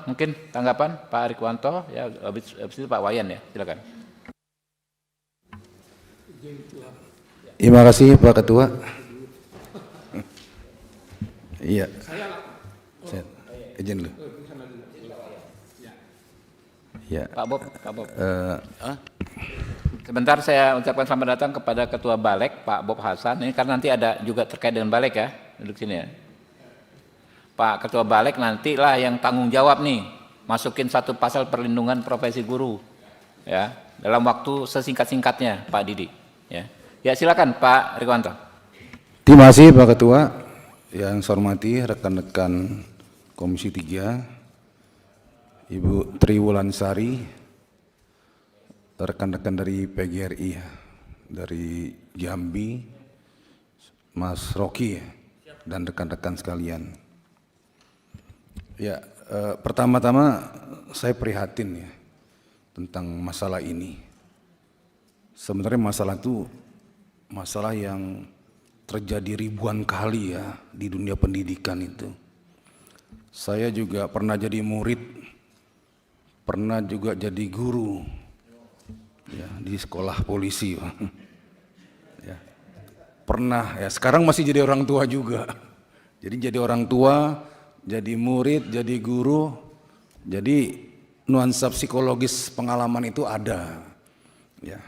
mungkin tanggapan Pak Rikwanto, ya habis itu Pak Wayan ya, silakan. Terima kasih Pak Ketua. Iya. Saya izin dulu. Ya. Pak Bob. Sebentar saya ucapkan selamat datang kepada Ketua Balek Pak Bob Hasan. Ini karena nanti ada juga terkait dengan Balek ya, duduk sini ya. Pak Ketua Balek nantilah yang tanggung jawab nih, masukin satu pasal perlindungan profesi guru, ya, dalam waktu sesingkat-singkatnya Pak Didi. Ya silakan Pak Rikwanto. Terima kasih Pak Ketua. Yang saya hormati rekan-rekan Komisi 3, Ibu Tri Wulansari, rekan-rekan dari PGRI, dari Jambi, Mas Rocky, dan rekan-rekan sekalian. Ya, pertama-tama saya prihatin ya tentang masalah ini. Sebenarnya masalah itu masalah yang terjadi ribuan kali ya di dunia pendidikan itu. Saya juga pernah jadi murid, pernah juga jadi guru ya di sekolah polisi. Ya. Pernah ya, sekarang masih jadi orang tua juga. Jadi jadi orang tua, jadi murid, jadi guru. Jadi nuansa psikologis pengalaman itu ada. Ya.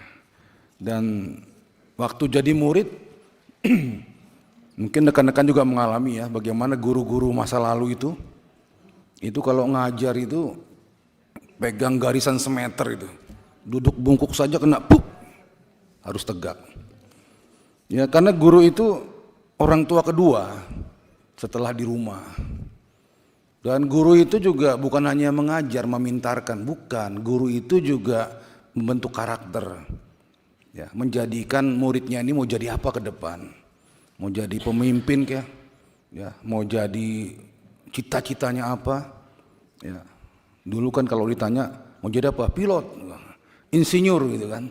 Dan waktu jadi murid mungkin rekan-rekan juga mengalami ya bagaimana guru-guru masa lalu itu kalau ngajar itu pegang garisan semeter itu. Duduk bungkuk saja kena puk, harus tegak. Ya karena guru itu orang tua kedua setelah di rumah. Dan guru itu juga bukan hanya mengajar, memintarkan, bukan. Guru itu juga membentuk karakter. Ya, menjadikan muridnya ini mau jadi apa ke depan. Mau jadi pemimpin kah? Ya, mau jadi cita-citanya apa? Ya. Dulu kan kalau ditanya mau jadi apa? Pilot, insinyur gitu kan.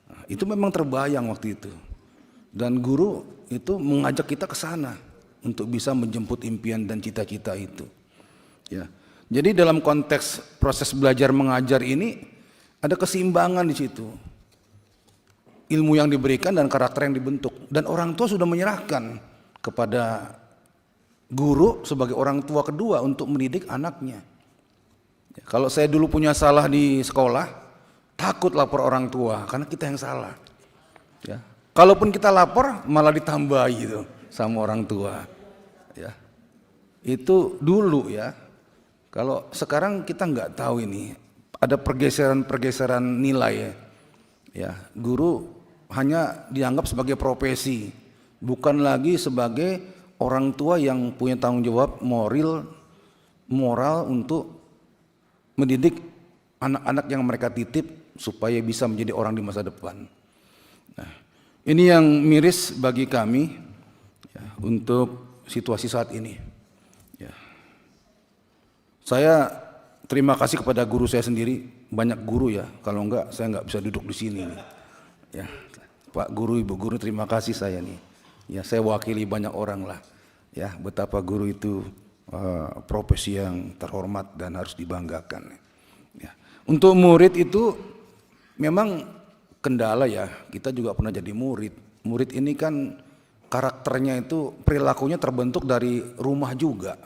Nah, itu memang terbayang waktu itu. Dan guru itu mengajak kita ke sana untuk bisa menjemput impian dan cita-cita itu. Ya. Jadi dalam konteks proses belajar mengajar ini ada keseimbangan di situ. Ilmu yang diberikan dan karakter yang dibentuk. Dan orang tua sudah menyerahkan kepada guru sebagai orang tua kedua untuk mendidik anaknya. Ya, kalau saya dulu punya salah di sekolah, takut lapor orang tua karena kita yang salah. Ya. Kalaupun kita lapor malah ditambahi itu sama orang tua. Ya. Itu dulu ya. Kalau sekarang kita nggak tahu ini, ada pergeseran nilai ya. Ya, guru hanya dianggap sebagai profesi, bukan lagi sebagai orang tua yang punya tanggung jawab moral untuk mendidik anak-anak yang mereka titip supaya bisa menjadi orang di masa depan. Nah, ini yang miris bagi kami ya, untuk situasi saat ini. Ya. Saya terima kasih kepada guru saya sendiri, banyak guru ya, kalau enggak saya enggak bisa duduk di sini. Ya, Pak Guru, Ibu Guru, terima kasih saya nih. Ya, saya wakili banyak orang lah. Ya, betapa guru itu profesi yang terhormat dan harus dibanggakan. Ya. Untuk murid itu memang kendala ya. Kita juga pernah jadi murid. Murid ini kan karakternya itu perilakunya terbentuk dari rumah juga,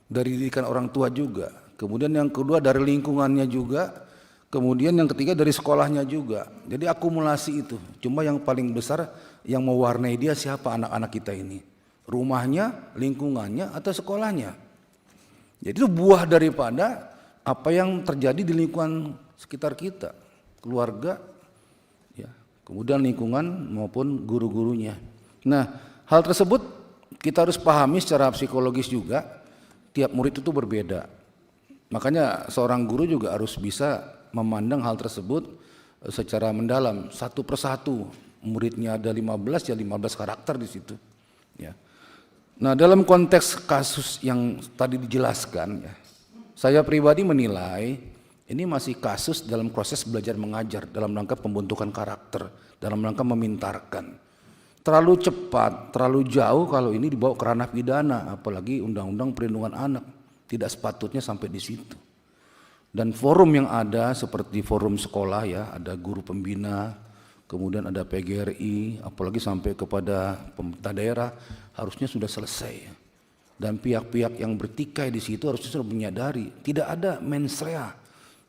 dari didikan orang tua juga. Kemudian yang kedua dari lingkungannya juga. Kemudian yang ketiga dari sekolahnya juga. Jadi akumulasi itu. Cuma yang paling besar yang mewarnai dia siapa anak-anak kita ini. Rumahnya, lingkungannya, atau sekolahnya. Jadi itu buah daripada apa yang terjadi di lingkungan sekitar kita. Keluarga, ya, kemudian lingkungan maupun guru-gurunya. Nah, hal tersebut kita harus pahami secara psikologis juga. Tiap murid itu berbeda. Makanya seorang guru juga harus bisa memandang hal tersebut secara mendalam satu persatu. Muridnya ada 15 ya 15 karakter di situ. Ya. Nah, dalam konteks kasus yang tadi dijelaskan ya, saya pribadi menilai ini masih kasus dalam proses belajar mengajar dalam rangka pembentukan karakter, dalam rangka memintarkan. Terlalu cepat, terlalu jauh kalau ini dibawa ke ranah pidana, apalagi Undang-Undang Perlindungan Anak. Tidak sepatutnya sampai di situ. Dan forum yang ada seperti forum sekolah ya, ada guru pembina, kemudian ada PGRI, apalagi sampai kepada pemerintah daerah, harusnya sudah selesai. Ya. Dan pihak-pihak yang bertikai di situ harusnya sudah menyadari tidak ada mens rea,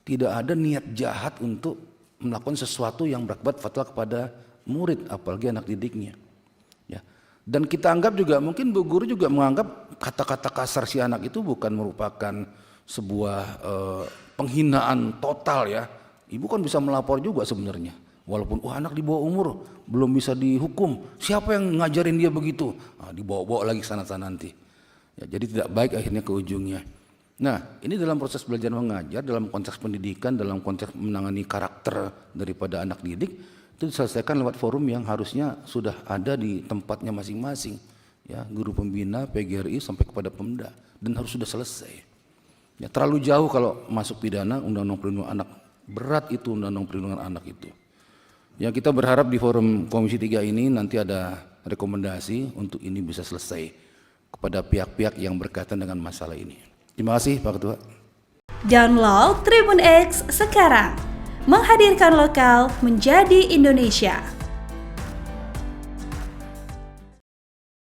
tidak ada niat jahat untuk melakukan sesuatu yang berakibat fatal kepada murid, apalagi anak didiknya. Ya. Dan kita anggap juga, mungkin Bu Guru juga menganggap kata-kata kasar si anak itu bukan merupakan sebuah penghinaan total ya. Ibu kan bisa melapor juga sebenarnya. Walaupun anak di bawah umur belum bisa dihukum. Siapa yang ngajarin dia begitu? Dibawa-bawa lagi sana-sana nanti. Ya, jadi tidak baik akhirnya ke ujungnya. Nah, ini dalam proses belajar mengajar, dalam konteks pendidikan, dalam konteks menangani karakter daripada anak didik, itu diselesaikan lewat forum yang harusnya sudah ada di tempatnya masing-masing. Ya, guru pembina, PGRI sampai kepada Pemda, dan harus sudah selesai. Ya, terlalu jauh kalau masuk pidana, Undang-Undang Perlindungan Anak, berat itu Undang-Undang Perlindungan Anak itu. Ya, kita berharap di forum Komisi 3 ini nanti ada rekomendasi untuk ini bisa selesai kepada pihak-pihak yang berkaitan dengan masalah ini. Terima kasih Pak Ketua. Download Tribun X sekarang, menghadirkan lokal menjadi Indonesia.